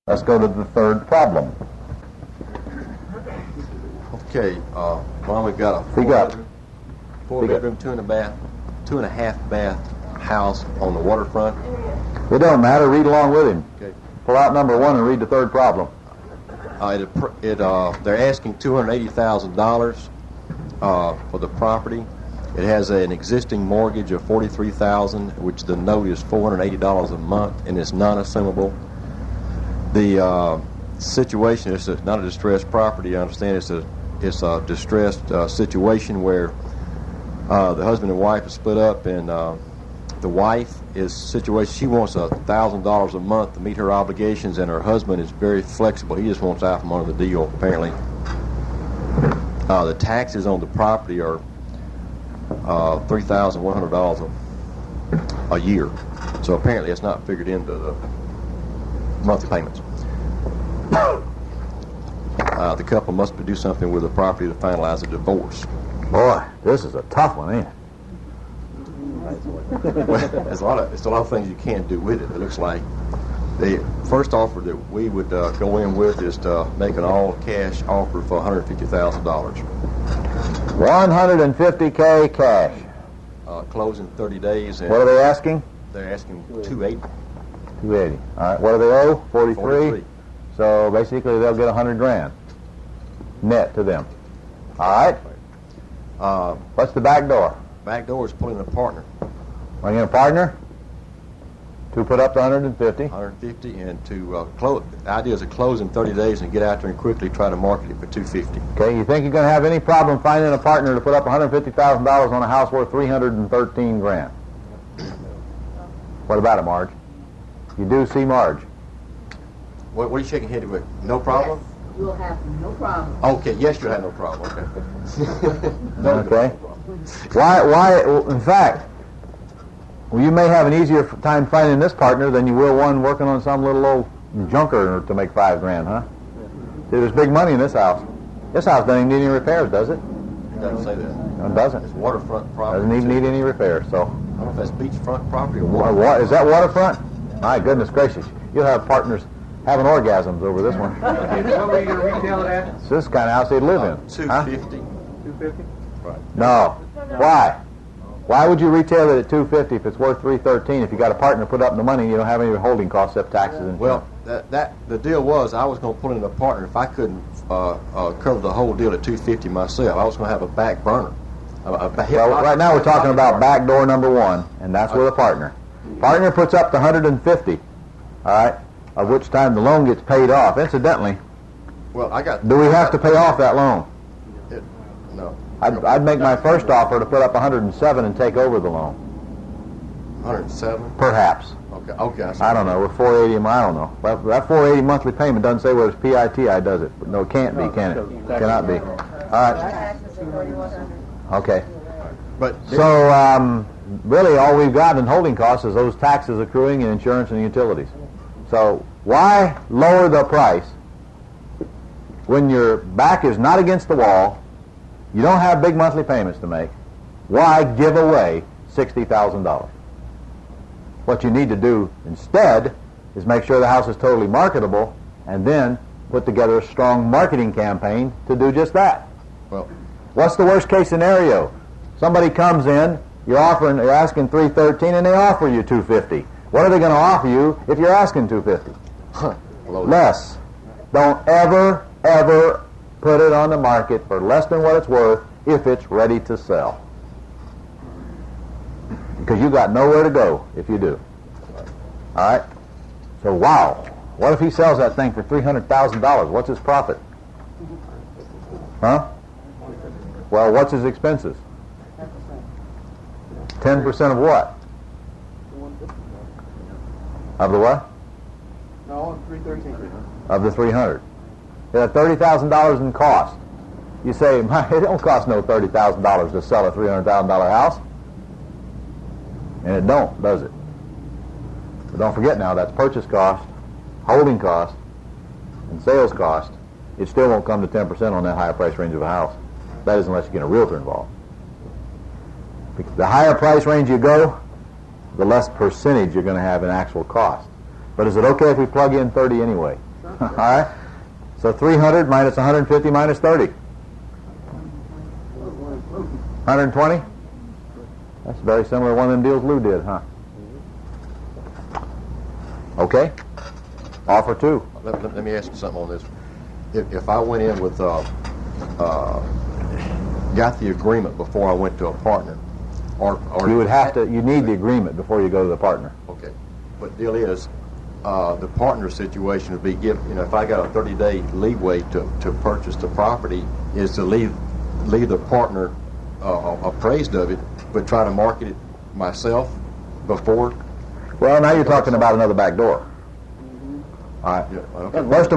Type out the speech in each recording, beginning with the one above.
Let's go to the third problem. Okay, well, we've got a Speak up. four bedroom, two and a half bath house on the waterfront. It don't matter. Read along with him. Okay. Pull out number one and read the third problem. They're asking $280,000 for the property. It has an existing mortgage of $43,000, which the note is $480 a month, and it's non-assumable. The situation is not a distressed property. I understand it's a distressed situation where the husband and wife are split up, and the wife is situated. She wants $1,000 a month to meet her obligations, and her husband is very flexible. He just wants out from under the deal. Apparently, the taxes on the property are $3,100 a year. So apparently, it's not figured into the monthly payments. The couple must do something with the property to finalize a divorce. Boy, this is a tough one, ain't it? Well, there's a lot of things you can't do with it. It looks like the first offer that we would go in with is to make an all-cash offer for $150,000. $150K cash. Close in 30 days. And What are they asking? They're asking $280,000. $280. All right. What do they owe? 43. So basically, they'll get $100,000 net to them. All right. What's the back door? Back door is pulling a partner. Bring in a partner to put up the 150. 150, and to close. The idea is to close in 30 days and get out there and quickly try to market it for $250,000. Okay. You think you're going to have any problem finding a partner to put up $150,000 on a house worth $313,000? What about it, Marge? You do see Marge. What are you shaking your head with? No problem? Yes, you'll have no problem. Okay, yes, you'll have no problem. Okay. Okay. Why? In fact, well, you may have an easier time finding this partner than you will one working on some little old junker to make $5,000, huh? See, there's big money in this house. This house doesn't even need any repairs, does it? It doesn't say that. No, it doesn't. It's waterfront property. Doesn't even need any repairs. So, I don't know if that's beachfront property or what is that waterfront? My goodness gracious! You'll have partners having orgasms over this one. What are you going to retail it at? It's this kind of house they'd live in. Huh? $250,000. $250? Right. No. Why? Why would you retail it at $250,000 if it's worth $313,000? If you got a partner to put up the money, you don't have any holding costs except taxes and Well, the deal was I was going to put in a partner if I couldn't cover the whole deal at $250,000 myself. I was going to have a back burner. Well, right now we're talking about back door number one, and that's with a partner. Partner puts up the $150,000, all right, of which time the loan gets paid off. Incidentally, Well, do we have to pay off that loan? No. I'd make my first offer to put up $107,000 and take over the loan. 107. Perhaps. Okay. I don't know. We're $480 a month. I don't know. But that $480 monthly payment doesn't say whether it's PITI does it. No, it can't be, can it? Cannot be. All right. Taxes are $4,100. Okay. But So really all we've got in holding costs is those taxes accruing and insurance and utilities. So why lower the price when your back is not against the wall, you don't have big monthly payments to make? Why give away $60,000? What you need to do instead is make sure the house is totally marketable and then put together a strong marketing campaign to do just that. well, What's the worst case scenario? Somebody comes in, you're asking $313,000 and they offer you $250,000. What are they going to offer you if you're asking $250,000? Less. Don't ever put it on the market for less than what it's worth if it's ready to sell. Because you got nowhere to go if you do. All right? So, wow. What if he sells that thing for $300,000? What's his profit? Huh? Well, what's his expenses? 10% of what? Of the what? No, $313. Of the 300. It had $30,000 in cost. You say, it don't cost no $30,000 to sell a $300,000 house. And it don't, does it? But don't forget now, that's purchase cost, holding cost, and sales cost. It still won't come to 10% on that higher price range of a house. That is unless you get a realtor involved. The higher price range you go, the less percentage you're going to have in actual cost. But is it okay if we plug in 30 anyway? All right? So 300 minus 150 minus 30. 120? That's very similar to one of them deals Lou did, huh? Okay. Offer 2. Let me ask you something on this. If I went in with, got the agreement before I went to a partner, or You would have to, you need the agreement before you go to the partner. Okay, but deal is, the partner situation would be if I got a 30-day leeway to purchase the property, is to leave the partner appraised of it, but try to market it myself before. Well, now you're talking about another back door. All right. Yeah, okay. First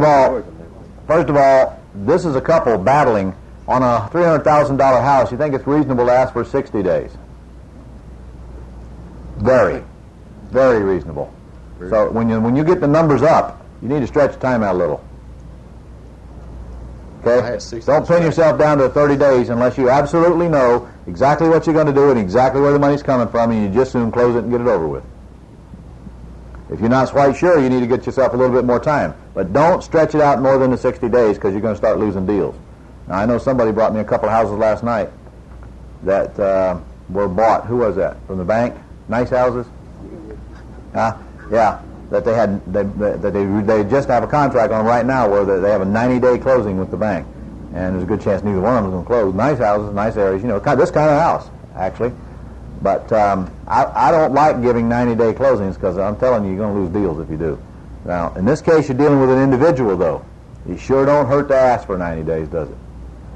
of all, this is a couple battling on a $300,000 house. You think it's reasonable to ask for 60 days? Very, very reasonable. So when you get the numbers up, you need to stretch the time out a little. I Okay? had 60 Don't pin yourself down to 30 days unless you absolutely know exactly what you're going to do and exactly where the money's coming from, and you just soon close it and get it over with. If you're not quite sure, you need to get yourself a little bit more time. But don't stretch it out more than the 60 days because you're going to start losing deals. Now, I know somebody brought me a couple of houses last night that were bought. Who was that? From the bank? Nice houses? Huh? Yeah. That they just have a contract on right now where they have a 90-day closing with the bank. And there's a good chance neither one of them is going to close. Nice houses, nice areas, this kind of house, actually. But I don't like giving 90-day closings because I'm telling you, you're going to lose deals if you do. Now, in this case, you're dealing with an individual, though. It sure don't hurt to ask for 90 days, does it?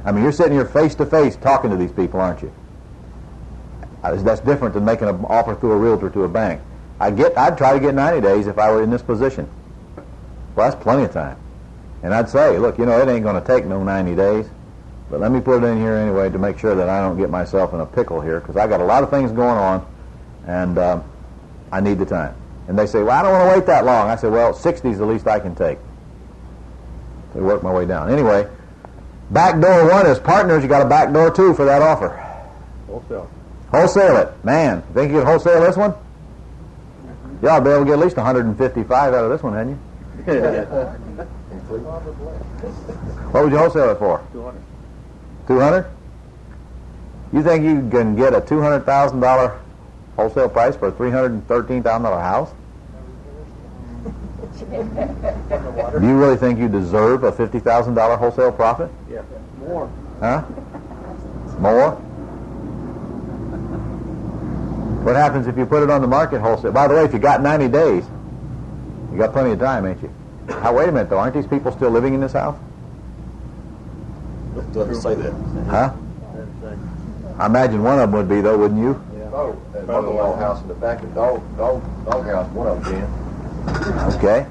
I mean, you're sitting here face-to-face talking to these people, aren't you? That's different than making an offer through a realtor to a bank. I'd try to get 90 days if I were in this position. Well, that's plenty of time. And I'd say, look, it ain't going to take no 90 days. But let me put it in here anyway to make sure that I don't get myself in a pickle here, because I got a lot of things going on, and I need the time. And they say, well, I don't want to wait that long. I say, well, 60 is the least I can take. So I work my way down. Anyway, back door 1 is partners. You got a back door 2 for that offer. Wholesale it. Man, think you could wholesale this one? You ought to be able to get at least 155 out of this one, hadn't you? What would you wholesale it for? 200. 200? You think you can get a $200,000 wholesale price for a $313,000 house? Do you really think you deserve a $50,000 wholesale profit? Yeah. More. Huh? More? What happens if you put it on the market wholesale? By the way, if you got 90 days, you got plenty of time, ain't you? Now, wait a minute, though. Aren't these people still living in this house? It doesn't say that. Huh? I imagine one of them would be, though, wouldn't you? Oh, that mother-in-law house in the back, the dog house, one of them can. Okay.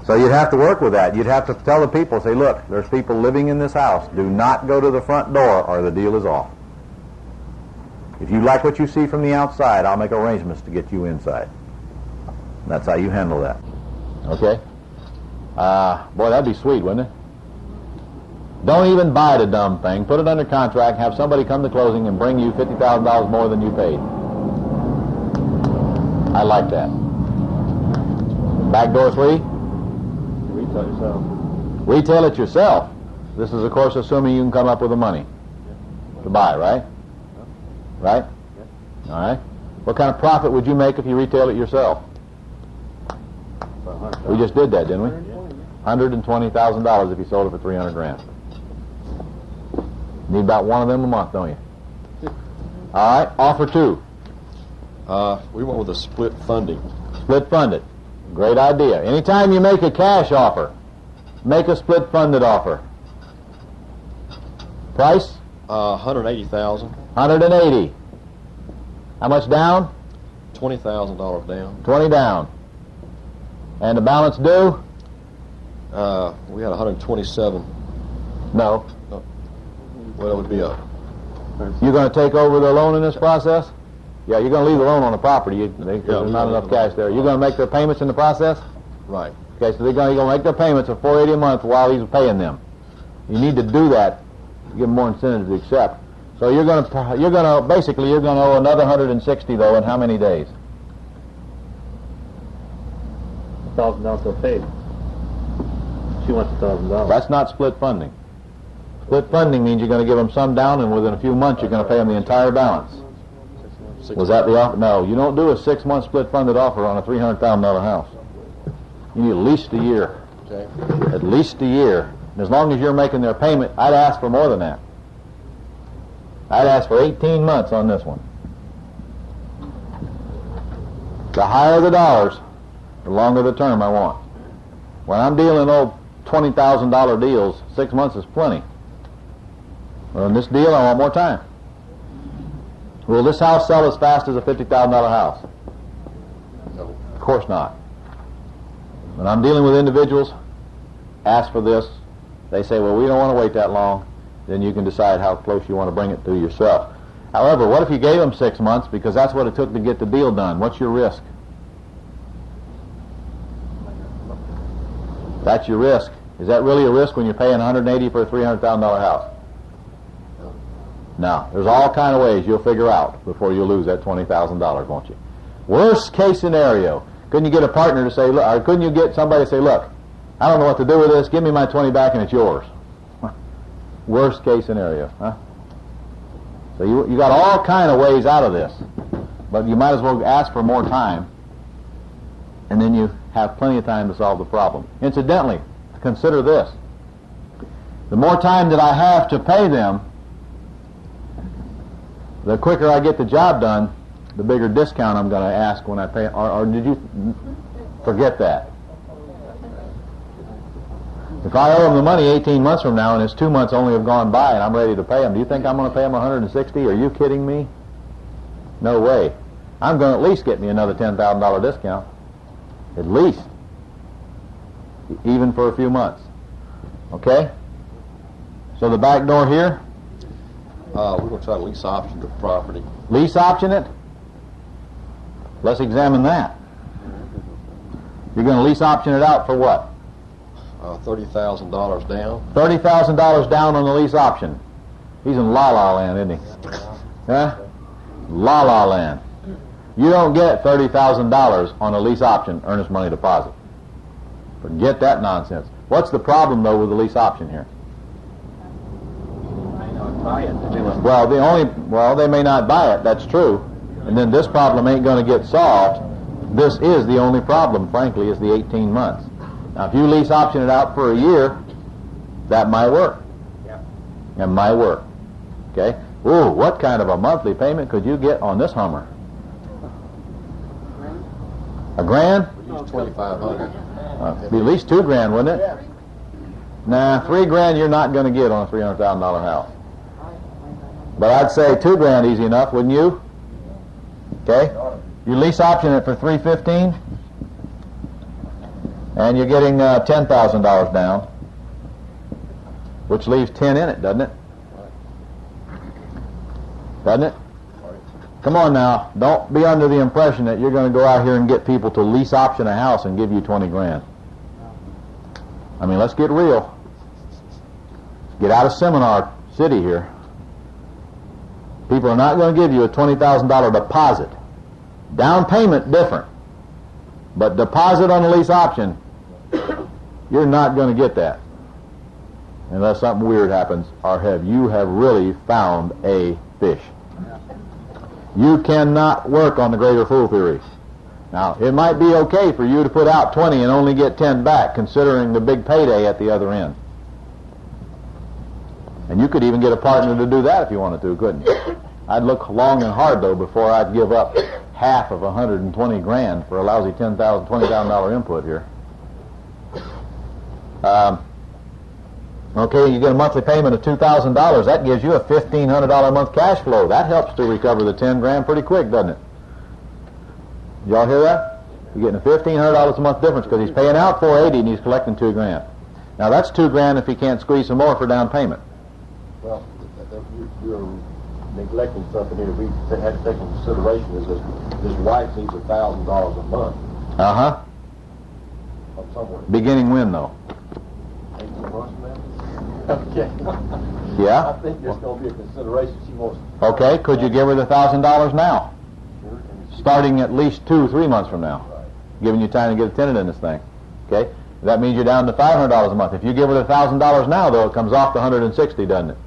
So you'd have to work with that. You'd have to tell the people, say, look, there's people living in this house. Do not go to the front door or the deal is off. If you like what you see from the outside, I'll make arrangements to get you inside. That's how you handle that. Okay? Boy, that'd be sweet, wouldn't it? Don't even buy the dumb thing. Put it under contract, have somebody come to closing and bring you $50,000 more than you paid. I like that. Back door 3? Retail yourself. Retail it yourself. This is, of course, assuming you can come up with the money to buy, right? Right? All right. What kind of profit would you make if you retail it yourself? We just did that, didn't we? $120,000 if you sold it for $300,000. Need about one of them a month, don't you? All right. Offer 2. We went with a split funding. Split funded. Great idea. Anytime you make a cash offer, make a split funded offer. Price? $180,000. 180. How much down? $20,000 down. 20 down. And the balance due? We had 127. No. Well, it would be a. You're going to take over the loan in this process? Yeah, you're going to leave the loan on the property. There's not enough cash there. You're going to make their payments in the process? Right. Okay, so you're going to make their payments of $480 a month while he's paying them. You need to do that to give them more incentive to accept. So you're going to basically owe another 160 though in how many days? $1,000 still paid. She wants $1,000. That's not split funding. Split funding means you're going to give them some down, and within a few months you're going to pay them the entire balance. Was that the offer? No, you don't do a 6-month split funded offer on a $300,000 house. You need at least a year. Okay. At least a year. And as long as you're making their payment, I'd ask for more than that. I'd ask for 18 months on this one. The higher the dollars, the longer the term I want. When I'm dealing old $20,000 deals, 6 months is plenty. Well, in this deal, I want more time. Will this house sell as fast as a $50,000 house? No. Of course not. When I'm dealing with individuals, ask for this. They say, well, we don't want to wait that long. Then you can decide how close you want to bring it to yourself. However, what if you gave them 6 months because that's what it took to get the deal done? What's your risk? That's your risk. Is that really a risk when you're paying $180,000 for a $300,000 house? No. There's all kind of ways you'll figure out before you lose that $20,000, won't you? Worst case scenario, couldn't you get a partner to say, look, or couldn't you get somebody to say, look, I don't know what to do with this, give me my 20 back and it's yours. Worst case scenario, huh? So you got all kind of ways out of this, but you might as well ask for more time, and then you have plenty of time to solve the problem. Incidentally, consider this. The more time that I have to pay them, the quicker I get the job done, the bigger discount I'm going to ask when I pay. Or did you forget that? If I owe them the money 18 months from now and it's 2 months only have gone by and I'm ready to pay them, do you think I'm going to pay them $160? Are you kidding me? No way. I'm going to at least get me another $10,000 discount. At least. Even for a few months. Okay? So the back door here, We're going to try to lease option the property. lease option it? Let's examine that. You're going to lease option it out for what? $30,000 down. $30,000 down on the lease option. He's in la-la land, isn't he? Huh? La-la land. You don't get $30,000 on a lease option, earnest money deposit. Forget that nonsense. What's the problem, though, with the lease option here? Well, they may not buy it, that's true. And then this problem ain't going to get solved. This is the only problem, frankly, is the 18 months. Now, if you lease option it out for a year, that might work. It might work. Okay? Ooh, what kind of a monthly payment could you get on this Hummer? $1,000? Use $2,500. Be at least $2,000, wouldn't it? Nah, $3,000 you're not going to get on a $300,000 house. But I'd say $2,000 easy enough, wouldn't you? Okay? You lease option it for $315, and you're getting $10,000 down, which leaves 10 in it, doesn't it? Doesn't it? Come on now, don't be under the impression that you're going to go out here and get people to lease option a house and give you $20,000. I mean, let's get real. Get out of Seminar City here. People are not going to give you a $20,000 deposit. Down payment, different. But deposit on the lease option, you're not going to get that. Unless something weird happens, or you have really found a fish. You cannot work on the greater fool theory. Now, it might be okay for you to put out 20 and only get 10 back, considering the big payday at the other end. And you could even get a partner to do that if you wanted to, couldn't you? I'd look long and hard, though, before I'd give up half of $120,000 for a lousy $20,000 input here. Okay, you get a monthly payment of $2,000. That gives you a $1,500 a month cash flow. That helps to recover the $10,000 pretty quick, doesn't it? Y'all hear that? You're getting a $1,500 a month difference because he's paying out $480 and he's collecting $2,000. Now that's $2,000 if he can't squeeze some more for down payment. Well, you're neglecting something here. We had to take into consideration is his wife needs $1,000 a month Uh-huh. from somewhere. Beginning when, though? 18 months from now? Okay. Yeah? I think there's going to be a consideration. She wants. Okay, could you give her the $1,000 now? Sure, and she- Starting at least 2-3 months from now. Right. Giving you time to get a tenant in this thing. Okay? That means you're down to $500 a month. If you give it $1,000 now, though, it comes off the $160, doesn't it?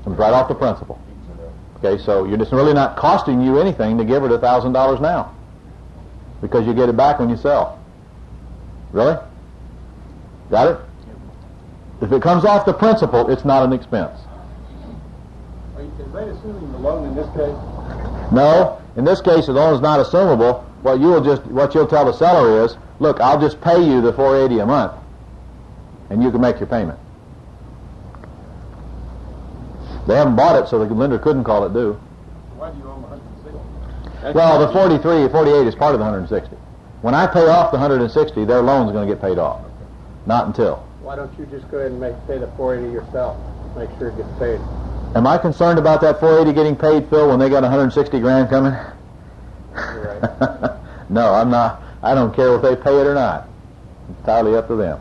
Comes right off the principal. Okay, so you're just really not costing you anything to give it $1,000 now, because you get it back when you sell. Really? Got it? If it comes off the principal, it's not an expense. Is they assuming the loan in this case? No, in this case, the loan is not assumable. What you'll tell the seller is, look, I'll just pay you the $480 a month, and you can make your payment. They haven't bought it, so the lender couldn't call it due. Why do you own 160? Well, the 43 or 48 is part of the 160. When I pay off the 160, their loan's going to get paid off. Not until. Why don't you just go ahead and pay the 480 yourself? Make sure it gets paid. Am I concerned about that 480 getting paid, Phil, when they got 160 grand coming? You're right. No, I'm not. I don't care if they pay it or not. It's entirely up to them.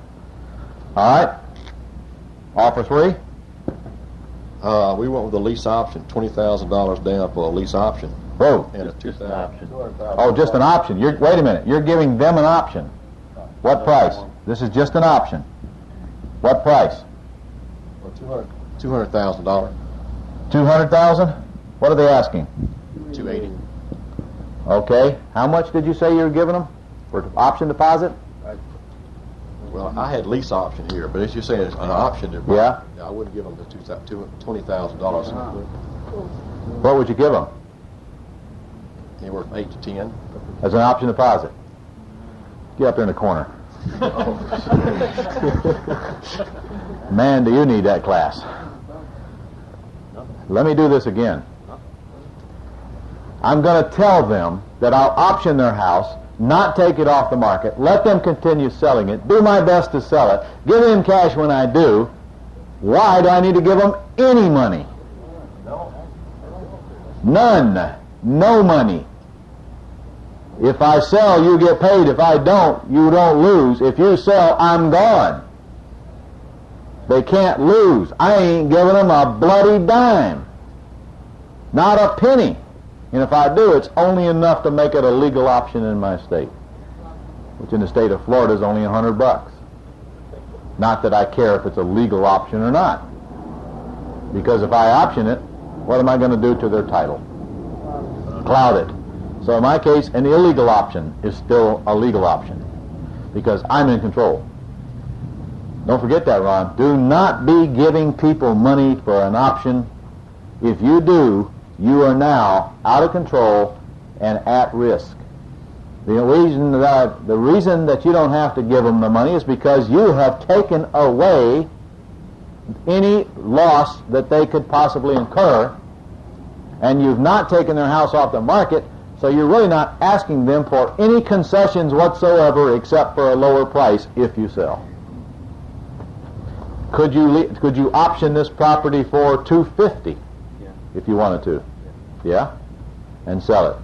All right. Offer 3. We went with a lease option, $20,000 down for a lease option, Whoa. and a $2,000. Oh, just an option. Wait a minute. You're giving them an option. What price? This is just an option. What price? $200,000. 200,000? What are they asking? $280. Okay. How much did you say you were giving them for option deposit? Well, I had lease option here, but as you're saying, it's an option. Yeah. I wouldn't give them the $20,000. What would you give them Anywhere from 8 to 10. as an option deposit? Get up there in the corner. Man, do you need that class. Let me do this again. I'm going to tell them that I'll option their house, not take it off the market, let them continue selling it, do my best to sell it, give them cash when I do. Why do I need to give them any money? None. No money. If I sell, you get paid. If I don't, you don't lose. If you sell, I'm gone. They can't lose. I ain't giving them a bloody dime. Not a penny. And if I do, it's only enough to make it a legal option in my state, which in the state of Florida is only $100. Not that I care if it's a legal option or not. Because if I option it, what am I going to do to their title? Cloud it. So in my case, an illegal option is still a legal option because I'm in control. Don't forget that, Ron. Do not be giving people money for an option. If you do, you are now out of control and at risk. The reason that you don't have to give them the money is because you have taken away any loss that they could possibly incur, and you've not taken their house off the market, so you're really not asking them for any concessions whatsoever except for a lower price if you sell. Could you option this property for $250 if you wanted to? Yeah? And sell it.